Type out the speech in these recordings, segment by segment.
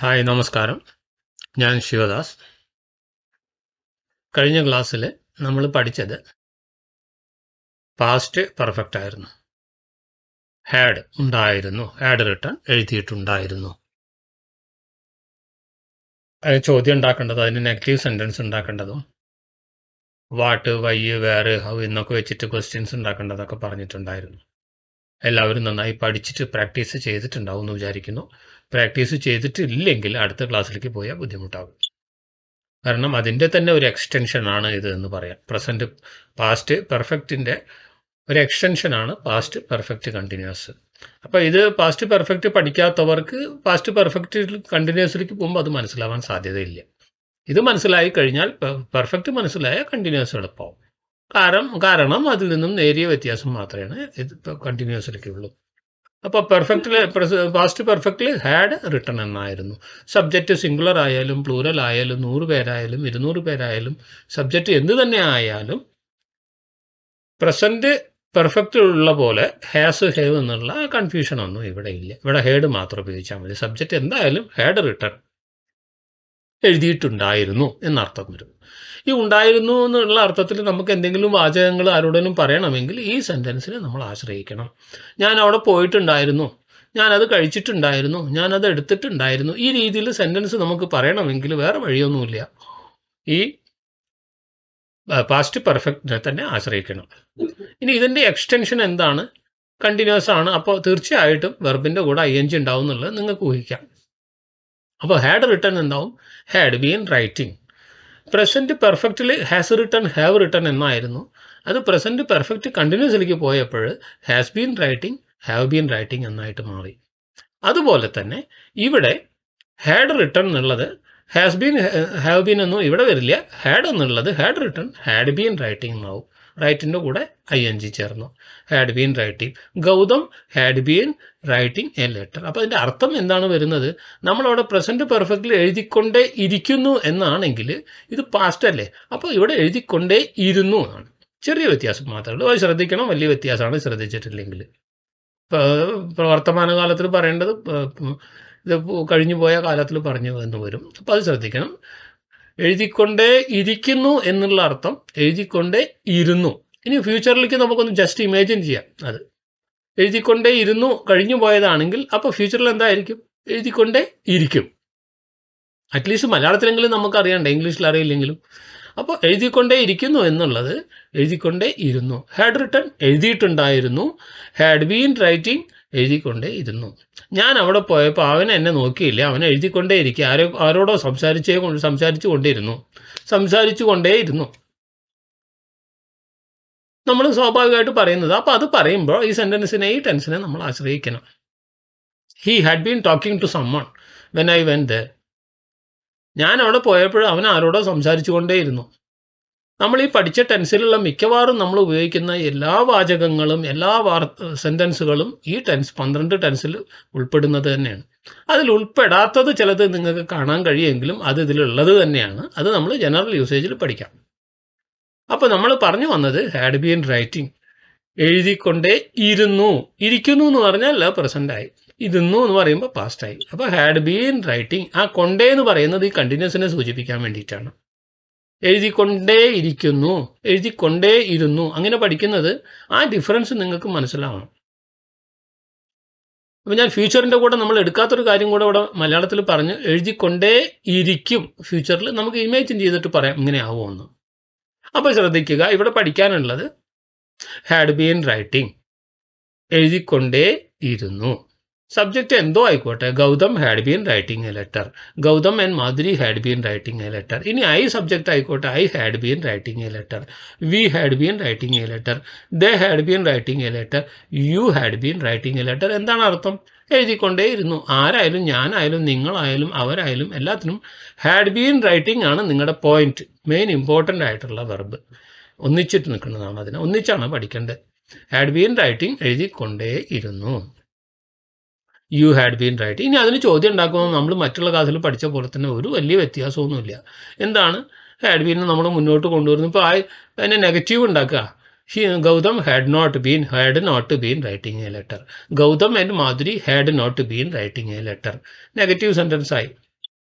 Hi നമസ്കാരം. ഞാൻ ശിവദാസ്. കഴിഞ്ഞ ക്ലാസ്സിൽ നമ്മൾ പഠിച്ചത് പാസ്റ്റ് പെർഫെക്റ്റ് ആയിരുന്നു. ഹാഡ് ഉണ്ടായിരുന്നു, ഹാഡ് റിട്ടൺ എഴുതിയിട്ടുണ്ടായിരുന്നു. ചോദ്യം ഉണ്ടാക്കേണ്ടത് അതിന് നെഗറ്റീവ് സെൻറ്റൻസ് ഉണ്ടാക്കേണ്ടതും വാട്ട്, വൈ, വേർ, ഹൗ എന്നൊക്കെ വെച്ചിട്ട് ക്വസ്റ്റ്യൻസ് ഉണ്ടാക്കേണ്ടതൊക്കെ പറഞ്ഞിട്ടുണ്ടായിരുന്നു. എല്ലാവരും നന്നായി പഠിച്ചിട്ട് പ്രാക്ടീസ് ചെയ്തിട്ടുണ്ടാവും എന്ന് വിചാരിക്കുന്നു. പ്രാക്ടീസ് ചെയ്തിട്ടില്ലെങ്കിൽ അടുത്ത ക്ലാസ്സിലേക്ക് പോയാൽ ബുദ്ധിമുട്ടാകും. കാരണം അതിൻ്റെ തന്നെ ഒരു എക്സ്റ്റൻഷനാണ് ഇത് എന്ന് പറയാം. പാസ്റ്റ് പെർഫെക്റ്റിൻ്റെ ഒരു എക്സ്റ്റൻഷനാണ് പാസ്റ്റ് പെർഫെക്റ്റ് കണ്ടിന്യൂസ്. അപ്പോൾ ഇത് പാസ്റ്റ് പെർഫെക്റ്റ് പഠിക്കാത്തവർക്ക് പാസ്റ്റ് പെർഫെക്റ്റ് കണ്ടിന്യൂസിലേക്ക് പോകുമ്പോൾ അത് മനസ്സിലാവാൻ സാധ്യതയില്ല. ഇത് മനസ്സിലായി കഴിഞ്ഞാൽ പെർഫെക്റ്റ് മനസ്സിലായ കണ്ടിന്യൂസ് എളുപ്പമാവും. കാരണം അതിൽ നിന്നും നേരിയ വ്യത്യാസം മാത്രമേ ഇത് കണ്ടിന്യൂസിലേക്ക് ഉള്ളൂ. അപ്പോൾ പാസ്റ്റ് പെർഫെക്റ്റിൽ ഹാഡ് റിട്ടൺ എന്നായിരുന്നു. സബ്ജക്റ്റ് സിംഗുലർ ആയാലും പ്ലൂറൽ ആയാലും 100 പേരായാലും 200 പേരായാലും സബ്ജക്റ്റ് എന്ത് തന്നെ ആയാലും പ്രസൻറ്റ് പെർഫെക്റ്റ് ഉള്ള പോലെ ഹാസ്, ഹേവ് എന്നുള്ള കൺഫ്യൂഷനൊന്നും ഇവിടെ ഇല്ല. ഇവിടെ ഹേഡ് മാത്രം ഉപയോഗിച്ചാൽ മതി. സബ്ജക്റ്റ് എന്തായാലും ഹാഡ് റിട്ടൺ എഴുതിയിട്ടുണ്ടായിരുന്നു എന്നർത്ഥം വരും. ഈ ഉണ്ടായിരുന്നു എന്നുള്ള അർത്ഥത്തിൽ നമുക്ക് എന്തെങ്കിലും വാചകങ്ങൾ ആരോടെങ്കിലും പറയണമെങ്കിൽ ഈ സെൻറ്റൻസിനെ നമ്മൾ ആശ്രയിക്കണം. ഞാൻ അവിടെ പോയിട്ടുണ്ടായിരുന്നു, ഞാനത് കഴിച്ചിട്ടുണ്ടായിരുന്നു, ഞാനത് എടുത്തിട്ടുണ്ടായിരുന്നു. ഈ രീതിയിൽ സെൻറ്റൻസ് നമുക്ക് പറയണമെങ്കിൽ വേറെ വഴിയൊന്നുമില്ല, ഈ പാസ്റ്റ് പെർഫെക്റ്റിനെ തന്നെ ആശ്രയിക്കണം. ഇനി ഇതിൻ്റെ എക്സ്റ്റൻഷൻ എന്താണ്? കണ്ടിന്യൂസ് ആണ്. അപ്പോൾ തീർച്ചയായിട്ടും വെർബിൻ്റെ കൂടെ ING ഉണ്ടാവും എന്നുള്ളത് നിങ്ങൾക്ക് ഊഹിക്കാം. അപ്പോൾ ഹാഡ് റിട്ടൺ എന്താവും? Had been writing. പ്രസൻറ്റ് പെർഫെക്റ്റിൽ ഹാസ് റിട്ടൺ, ഹാവ് റിട്ടൺ എന്നായിരുന്നു. അത് പ്രസൻറ്റ് പെർഫെക്റ്റ് കണ്ടിന്യൂസിലേക്ക് പോയപ്പോൾ has been writing, have been writing എന്നായിട്ട് മാറി. അതുപോലെ തന്നെ ഇവിടെ ഹാഡ് റിട്ടൺ എന്നുള്ളത് ഹാസ് ബീൻ, ഹാവ് ബീൻ ഒന്നും ഇവിടെ വരില്ല. ഹാഡ് എന്നുള്ളത് had written, had been writing എന്നാവും. റൈറ്റിൻ്റെ കൂടെ ING ചേർന്നു. Had been writing. Gautham had been writing a letter. അപ്പോൾ അതിൻ്റെ അർത്ഥം എന്താണ് വരുന്നത്? നമ്മളവിടെ പ്രസൻറ്റ് പെർഫെക്റ്റിൽ എഴുതിക്കൊണ്ടേ ഇരിക്കുന്നു എന്നാണെങ്കിൽ ഇത് പാസ്റ്റ് അല്ലേ. അപ്പോൾ ഇവിടെ എഴുതിക്കൊണ്ടേ ഇരുന്നു എന്നാണ്. ചെറിയ വ്യത്യാസം മാത്രമേ ഉള്ളൂ. അത് ശ്രദ്ധിക്കണം. വലിയ വ്യത്യാസമാണ് ശ്രദ്ധിച്ചിട്ടില്ലെങ്കിൽ. വർത്തമാനകാലത്തിൽ പറയേണ്ടത് ഇത് കഴിഞ്ഞു പോയ കാലത്തിൽ പറഞ്ഞു എന്ന് വരും. അപ്പോൾ അത് ശ്രദ്ധിക്കണം. എഴുതിക്കൊണ്ടേ ഇരിക്കുന്നു എന്നുള്ള അർത്ഥം എഴുതിക്കൊണ്ടേ ഇരുന്നു. ഇനി ഫ്യൂച്ചറിലേക്ക് നമുക്കൊന്ന് ജസ്റ്റ് ഇമാജിൻ ചെയ്യാം. അത് എഴുതിക്കൊണ്ടേ ഇരുന്നു കഴിഞ്ഞു പോയതാണെങ്കിൽ അപ്പോൾ ഫ്യൂച്ചറിൽ എന്തായിരിക്കും? എഴുതിക്കൊണ്ടേ ഇരിക്കും. അറ്റ്ലീസ്റ്റ് മലയാളത്തിലെങ്കിലും നമുക്കറിയണ്ടേ, ഇംഗ്ലീഷിൽ അറിയില്ലെങ്കിലും. അപ്പോൾ എഴുതിക്കൊണ്ടേ ഇരിക്കുന്നു എന്നുള്ളത് എഴുതിക്കൊണ്ടേ ഇരുന്നു. ഹാഡ് റിട്ടൺ എഴുതിയിട്ടുണ്ടായിരുന്നു. ഹാഡ് ബീൻ റൈറ്റിംഗ് എഴുതിക്കൊണ്ടേ ഇരുന്നു. ഞാൻ അവിടെ പോയപ്പോൾ അവൻ എന്നെ നോക്കിയില്ല, അവൻ എഴുതിക്കൊണ്ടേ ഇരിക്കുക. ആരോടോ സംസാരിച്ചു കൊണ്ടേയിരുന്നു നമ്മൾ സ്വാഭാവികമായിട്ട് പറയുന്നത്. അപ്പോൾ അത് പറയുമ്പോൾ ഈ സെൻറ്റൻസിനെ, ഈ ടെൻസിനെ നമ്മൾ ആശ്രയിക്കണം. He had been talking to someone when I went there. ഞാൻ അവിടെ പോയപ്പോൾ അവൻ ആരോടോ സംസാരിച്ചു കൊണ്ടേയിരുന്നു. നമ്മൾ ഈ പഠിച്ച ടെൻസിലുള്ള മിക്കവാറും നമ്മൾ ഉപയോഗിക്കുന്ന എല്ലാ വാചകങ്ങളും എല്ലാ സെൻറ്റൻസുകളും ഈ 12 ടെൻസിൽ ഉൾപ്പെടുന്നത് തന്നെയാണ്. അതിൽ ഉൾപ്പെടാത്തത് ചിലത് നിങ്ങൾക്ക് കാണാൻ കഴിയുമെങ്കിലും അത് ഇതിലുള്ളത് തന്നെയാണ്. അത് നമ്മൾ ജനറൽ യൂസേജിൽ പഠിക്കാം. അപ്പോൾ നമ്മൾ പറഞ്ഞു വന്നത് ഹാഡ് ബീൻ റൈറ്റിംഗ്, എഴുതിക്കൊണ്ടേ ഇരുന്നു. ഇരിക്കുന്നു എന്ന് പറഞ്ഞാൽ പ്രസൻ്റായി, ഇരുന്നു എന്ന് പറയുമ്പോൾ പാസ്റ്റായി. അപ്പോൾ ഹാഡ് ബീൻ റൈറ്റിംഗ്, ആ കൊണ്ടേ എന്ന് പറയുന്നത് ഈ കണ്ടിന്യൂസിനെ സൂചിപ്പിക്കാൻ വേണ്ടിയിട്ടാണ്. എഴുതിക്കൊണ്ടേ ഇരിക്കുന്നു, എഴുതിക്കൊണ്ടേ ഇരുന്നു, അങ്ങനെ പഠിക്കുന്നത് ആ ഡിഫറൻസ് നിങ്ങൾക്ക് മനസ്സിലാവണം. അപ്പോൾ ഞാൻ ഫ്യൂച്ചറിൻ്റെ കൂടെ നമ്മൾ എടുക്കാത്തൊരു കാര്യം കൂടെ ഇവിടെ മലയാളത്തിൽ പറഞ്ഞ് എഴുതിക്കൊണ്ടേ ഇരിക്കും. ഫ്യൂച്ചറിൽ നമുക്ക് ഇമാജിൻ ചെയ്തിട്ട് പറയാം ഇങ്ങനെ ആവുമെന്ന്. അപ്പോൾ ശ്രദ്ധിക്കുക, ഇവിടെ പഠിക്കാനുള്ളത് ഹാഡ് ബീൻ റൈറ്റിംഗ്, എഴുതിക്കൊണ്ടേ ഇരുന്നു. സബ്ജക്റ്റ് എന്തോ ആയിക്കോട്ടെ. Gautam had been writing a letter, Gautam and Madhuri had been writing a letter. ഇനി ഐ സബ്ജക്റ്റ് ആയിക്കോട്ടെ. I had been writing a letter, we had been writing a letter, they had been writing a letter, you had been writing a letter. എന്താണ് അർത്ഥം? എഴുതിക്കൊണ്ടേ ഇരുന്നു. ആരായാലും, ഞാനായാലും, നിങ്ങളായാലും, അവരായാലും എല്ലാത്തിനും had been writing ആണ് നിങ്ങളുടെ point, main important ആയിട്ടുള്ള verb. ഒന്നിച്ചിട്ട് നിൽക്കുന്നതാണ്. അതിനെ ഒന്നിച്ചാണ് പഠിക്കേണ്ടത്. ഹാഡ് ബീൻ റൈറ്റിംഗ്, എഴുതിക്കൊണ്ടേ ഇരുന്നു. U had been writing. ഇനി അതിന് ചോദ്യം ഉണ്ടാക്കുമ്പോൾ നമ്മൾ മറ്റുള്ള ക്ലാസ്സിൽ പഠിച്ച പോലെ തന്നെ ഒരു വലിയ വ്യത്യാസമൊന്നുമില്ല. എന്താണ്? ഹാഡ് ബീൻ നമ്മൾ മുന്നോട്ട് കൊണ്ടുവരുന്നു. ഇപ്പോൾ അതിനെ നെഗറ്റീവ് ഉണ്ടാക്കുക. Gautam had not been writing a letter. Gautam and Madhuri had not been writing a letter. Negative sentence ആയി.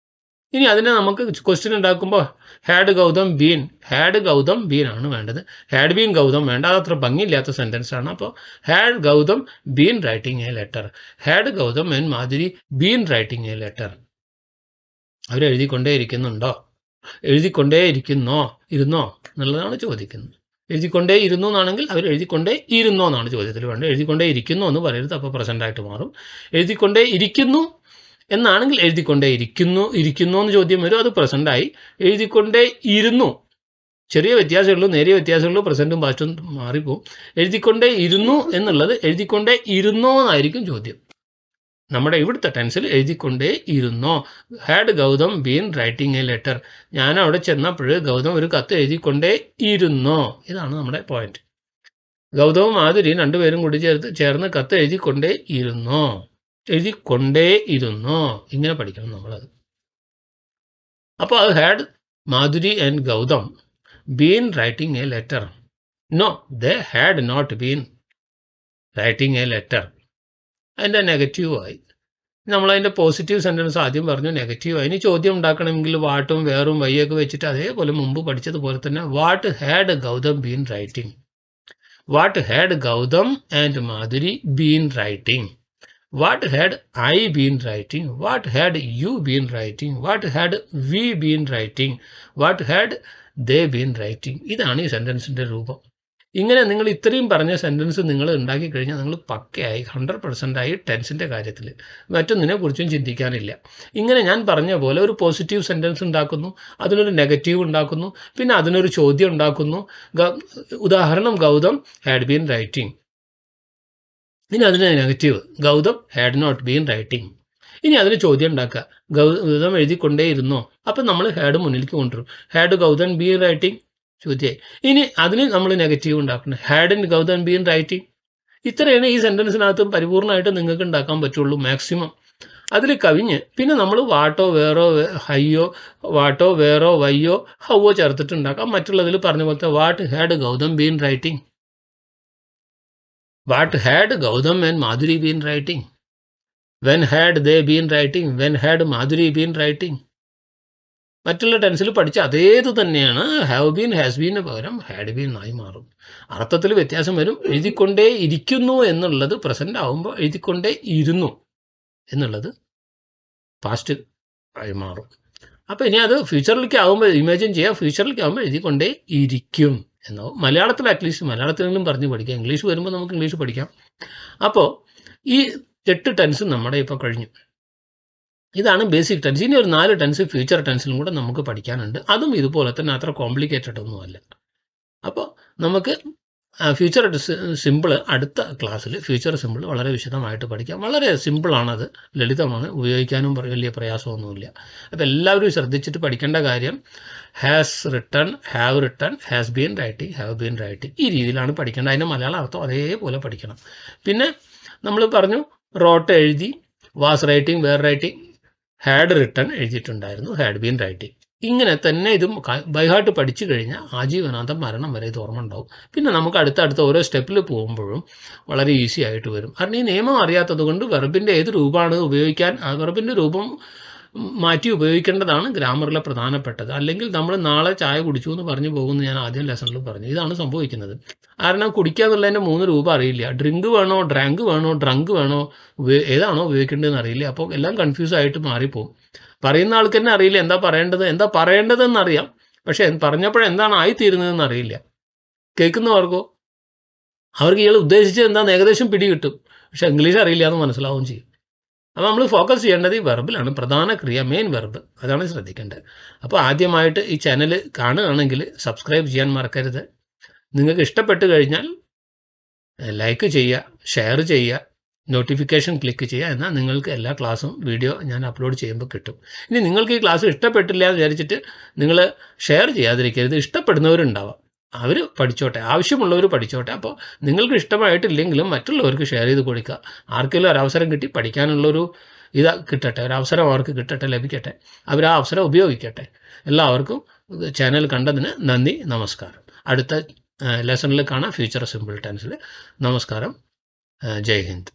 ഇനി അതിനെ നമുക്ക് ക്വസ്റ്റ്യൻ ഉണ്ടാക്കുമ്പോൾ ഹാഡ് ഗൗതം ബീൻ ആണ് വേണ്ടത്. ഹാഡ് ബീൻ ഗൗതം വേണ്ട, അതത്ര ഭംഗിയില്ലാത്ത സെൻറ്റൻസ് ആണ്. അപ്പോൾ had Gautam been writing a letter, had Gautam and Madhuri been writing a letter. അവരെഴുതിക്കൊണ്ടേ ഇരിക്കുന്നുണ്ടോ, എഴുതിക്കൊണ്ടേ ഇരുന്നോ എന്നുള്ളതാണ് ചോദിക്കുന്നത്. എഴുതിക്കൊണ്ടേ ഇരുന്നു എന്നാണെങ്കിൽ അവർ എഴുതിക്കൊണ്ടേ ഇരുന്നോ എന്നാണ് ചോദ്യത്തിൽ വേണ്ടത്. എഴുതിക്കൊണ്ടേ ഇരിക്കുന്നു എന്ന് പറയരുത്, അപ്പോൾ പ്രസൻ്റായിട്ട് മാറും. എഴുതിക്കൊണ്ടേ ഇരിക്കുന്നു എന്നാണെങ്കിൽ എഴുതിക്കൊണ്ടേ ഇരിക്കുന്നു എന്ന് ചോദ്യം വരും, അത് പ്രസൻ്റായി. എഴുതിക്കൊണ്ടേ ഇരുന്നു, ചെറിയ വ്യത്യാസമുള്ളൂ, നേരിയ വ്യത്യാസമുള്ളൂ, പ്രസൻറ്റും പാസ്റ്റും മാറിപ്പോവും. എഴുതിക്കൊണ്ടേ ഇരുന്നു എന്നുള്ളത് എഴുതിക്കൊണ്ടേ ഇരുന്നോ എന്നായിരിക്കും ചോദ്യം. നമ്മുടെ ഇവിടുത്തെ ടെൻസിൽ എഴുതിക്കൊണ്ടേ ഇരുന്നോ. Had Gautam been writing a letter, ഞാൻ അവിടെ ചെന്നപ്പോൾ ഗൗതം ഒരു കത്ത് എഴുതിക്കൊണ്ടേ ഇരുന്നോ, ഇതാണ് നമ്മുടെ പോയിന്റ്. ഗൗതവും മാധുരിയും രണ്ടുപേരും കൂടി ചേർന്ന് കത്ത് എഴുതിക്കൊണ്ടേ ഇരുന്നോ, ഇങ്ങനെ പഠിക്കണം നമ്മളത്. അപ്പോൾ അത് had Madhuri and Gautam been writing a letter. No, they had not been writing a letter. അതിൻ്റെ നെഗറ്റീവായി. നമ്മളതിൻ്റെ പോസിറ്റീവ് സെൻറ്റൻസ് ആദ്യം പറഞ്ഞു, നെഗറ്റീവായി. ഇനി ചോദ്യം ഉണ്ടാക്കണമെങ്കിൽ വാട്ടും വേറും വയ്യൊക്കെ വെച്ചിട്ട് അതേപോലെ മുമ്പ് പഠിച്ചതുപോലെ തന്നെ what had Gautam been writing, what had Gautam and Madhuri been writing, what had I been writing, what had you been writing, what had we been writing, what had they been writing. ഇതാണ് ഈ സെൻറ്റൻസിൻ്റെ രൂപം. ഇങ്ങനെ നിങ്ങൾ ഇത്രയും പറഞ്ഞ സെൻറ്റൻസ് നിങ്ങൾ ഉണ്ടാക്കി കഴിഞ്ഞാൽ നിങ്ങൾ പക്കയായി 100% ആയി ടെൻസിൻ്റെ കാര്യത്തിൽ. മറ്റൊന്നിനെക്കുറിച്ചും ചിന്തിക്കാനില്ല. ഇങ്ങനെ ഞാൻ പറഞ്ഞ പോലെ ഒരു പോസിറ്റീവ് സെൻറ്റൻസ് ഉണ്ടാക്കുന്നു, അതിനൊരു നെഗറ്റീവ് ഉണ്ടാക്കുന്നു, പിന്നെ അതിനൊരു ചോദ്യം ഉണ്ടാക്കുന്നു. ഉദാഹരണം ഗൗതം ഹാഡ് ബീൻ റൈറ്റിംഗ്, ഇനി അതിന് negative Gautam had not been writing. ഇനി അതിന് ചോദ്യം ഉണ്ടാക്കുക, ഗൗതം എഴുതിക്കൊണ്ടേ ഇരുന്നോ, അപ്പം നമ്മൾ ഹാഡ് മുന്നിലേക്ക് കൊണ്ടുവരും. ഹാഡ് ഗൗതം ബീൻ റൈറ്റിംഗ് ചോദ്യമായി. ഇനി അതിന് നമ്മൾ നെഗറ്റീവ് ഉണ്ടാക്കണം, ഹാഡ് ഗൗതം ബീൻ റൈറ്റിംഗ്. ഇത്രയാണ് ഈ സെൻറ്റൻസിനകത്ത് പരിപൂർണ്ണമായിട്ട് നിങ്ങൾക്ക് ഉണ്ടാക്കാൻ പറ്റുള്ളൂ മാക്സിമം. അതിൽ കവിഞ്ഞ് പിന്നെ നമ്മൾ വാട്ടോ വേറോ ഹയ്യോ, വാട്ടോ വേറോ വയ്യോ ഹവോ ചേർത്തിട്ടുണ്ടാക്കാം. മറ്റുള്ളതിൽ പറഞ്ഞ പോലത്തെ what had Gautam been writing, what had Gautam and Madhuri been writing, when had they been writing, when had Madhuri been writing. മറ്റുള്ള ടെൻസിൽ പഠിച്ച അതേത് തന്നെയാണ്. ഹാവ് ബീൻ ഹാസ് ബീന് പകരം ഹാഡ് ബീൻ ആയി മാറും. അർത്ഥത്തിൽ വ്യത്യാസം വരും. എഴുതിക്കൊണ്ടേ ഇരിക്കുന്നു എന്നുള്ളത് പ്രസൻ്റ് ആകുമ്പോൾ എഴുതിക്കൊണ്ടേ ഇരുന്നു എന്നുള്ളത് പാസ്റ്റ് ആയി മാറും. അപ്പോൾ ഇനി അത് ഫ്യൂച്ചറിലേക്ക് ആകുമ്പോൾ ഇമാജിൻ ചെയ്യാം, ഫ്യൂച്ചറിലേക്ക് ആകുമ്പോൾ എഴുതിക്കൊണ്ടേ ഇരിക്കും എന്നാവും. മലയാളത്തിൽ അറ്റ്ലീസ്റ്റ് മലയാളത്തിലെങ്കിലും പറഞ്ഞ് പഠിക്കാം. ഇംഗ്ലീഷ് വരുമ്പോൾ നമുക്ക് ഇംഗ്ലീഷ് പഠിക്കാം. അപ്പോൾ ഈ 8 ടെൻസ് നമ്മുടെ ഇപ്പോൾ കഴിഞ്ഞു. ഇതാണ് ബേസിക് ടെൻസ്. ഇനി ഒരു 4 ടെൻസ് ഫ്യൂച്ചർ ടെൻസിലും കൂടെ നമുക്ക് പഠിക്കാനുണ്ട്. അതും ഇതുപോലെ തന്നെ അത്ര കോംപ്ലിക്കേറ്റഡ് ഒന്നുമല്ല. അപ്പോൾ നമുക്ക് ഫ്യൂച്ചർ സിമ്പിൾ അടുത്ത ക്ലാസ്സിൽ ഫ്യൂച്ചർ സിമ്പിൾ വളരെ വിശദമായിട്ട് പഠിക്കാം. വളരെ സിമ്പിളാണത്, ലളിതമാണ്, ഉപയോഗിക്കാനും വലിയ പ്രയാസമൊന്നുമില്ല. അപ്പോൾ എല്ലാവരും ശ്രദ്ധിച്ചിട്ട് പഠിക്കേണ്ട കാര്യം has written, have written, has been writing, have been writing, ഈ രീതിയിലാണ് പഠിക്കേണ്ടത്. അതിൻ്റെ മലയാളം അർത്ഥം അതേപോലെ പഠിക്കണം. പിന്നെ നമ്മൾ പറഞ്ഞു റോട്ട് എഴുതി, was writing, were writing, had written എഴുതിയിട്ടുണ്ടായിരുന്നു, ഹാഡ് ബീൻ റൈറ്റിംഗ്. ഇങ്ങനെ തന്നെ ഇതും ബൈഹാർട്ട് പഠിച്ചു കഴിഞ്ഞാൽ ആജീവനാന്തം മരണം വരെ ഇത് ഓർമ്മ ഉണ്ടാവും. പിന്നെ നമുക്ക് അടുത്ത ഓരോ സ്റ്റെപ്പിൽ പോകുമ്പോഴും വളരെ ഈസി ആയിട്ട് വരും. കാരണം ഈ നിയമം അറിയാത്തത് കൊണ്ട് വെർബിൻ്റെ ഏത് രൂപമാണ് ഉപയോഗിക്കാൻ, ആ വെർബിൻ്റെ രൂപം മാറ്റി ഉപയോഗിക്കേണ്ടതാണ് ഗ്രാമറിലെ പ്രധാനപ്പെട്ടത്. അല്ലെങ്കിൽ നമ്മൾ നാളെ ചായ കുടിച്ചു എന്ന് പറഞ്ഞു പോകുന്നു, ഞാൻ ആദ്യം ലെസണിൽ പറഞ്ഞു. ഇതാണ് സംഭവിക്കുന്നത്. കാരണം കുടിക്കുക എന്നുള്ളതിൻ്റെ 3 രൂപം അറിയില്ല. ഡ്രിങ്ക് വേണോ, ഡ്രാങ്ക് വേണോ, ഡ്രങ്ക് വേണോ, ഏതാണോ ഉപയോഗിക്കേണ്ടതെന്ന് അറിയില്ല. അപ്പോൾ എല്ലാം കൺഫ്യൂസ് ആയിട്ട് മാറിപ്പോകും. പറയുന്ന ആൾക്ക് തന്നെ അറിയില്ല എന്താ പറയേണ്ടതെന്നറിയാം, പക്ഷേ പറഞ്ഞപ്പോഴെന്താണ് ആയിത്തീരുന്നതെന്ന് അറിയില്ല. കേൾക്കുന്നവർക്കോ അവർക്ക് ഇയാൾ ഉദ്ദേശിച്ചത് എന്താണെന്ന് ഏകദേശം പിടികിട്ടും, പക്ഷേ ഇംഗ്ലീഷ് അറിയില്ല എന്ന് മനസ്സിലാവുകയും ചെയ്യും. അപ്പോൾ നമ്മൾ ഫോക്കസ് ചെയ്യേണ്ടത് ഈ വെർബിലാണ്. പ്രധാന ക്രിയ, മെയിൻ വെർബ്, അതാണ് ശ്രദ്ധിക്കേണ്ടത്. അപ്പോൾ ആദ്യമായിട്ട് ഈ ചാനൽ കാണുകയാണെങ്കിൽ സബ്സ്ക്രൈബ് ചെയ്യാൻ മറക്കരുത്. നിങ്ങൾക്ക് ഇഷ്ടപ്പെട്ട് കഴിഞ്ഞാൽ ലൈക്ക് ചെയ്യുക, ഷെയർ ചെയ്യുക, നോട്ടിഫിക്കേഷൻ ക്ലിക്ക് ചെയ്യുക. എന്നാൽ നിങ്ങൾക്ക് എല്ലാ ക്ലാസ്സും വീഡിയോ ഞാൻ അപ്ലോഡ് ചെയ്യുമ്പോൾ കിട്ടും. ഇനി നിങ്ങൾക്ക് ഈ ക്ലാസ് ഇഷ്ടപ്പെട്ടില്ല എന്ന് വിചാരിച്ചിട്ട് നിങ്ങൾ ഷെയർ ചെയ്യാതിരിക്കരുത്. ഇഷ്ടപ്പെടുന്നവരുണ്ടാവാം, അവർ പഠിച്ചോട്ടെ, ആവശ്യമുള്ളവർ പഠിച്ചോട്ടെ. അപ്പോൾ നിങ്ങൾക്ക് ഇഷ്ടമായിട്ടില്ലെങ്കിലും മറ്റുള്ളവർക്ക് ഷെയർ ചെയ്ത് കൊടുക്കുക. ആർക്കെങ്കിലും ഒരവസരം കിട്ടി പഠിക്കാനുള്ളൊരു കിട്ടട്ടെ, ഒരവസരം അവർക്ക് കിട്ടട്ടെ, ലഭിക്കട്ടെ, അവർ ആ അവസരം ഉപയോഗിക്കട്ടെ. എല്ലാവർക്കും ചാനൽ കണ്ടതിന് നന്ദി, നമസ്കാരം. അടുത്ത ലെസണിൽ കാണാം, ഫ്യൂച്ചർ സിമ്പിൾ ടെൻസിൽ. നമസ്കാരം, ജയ് ഹിന്ദ്.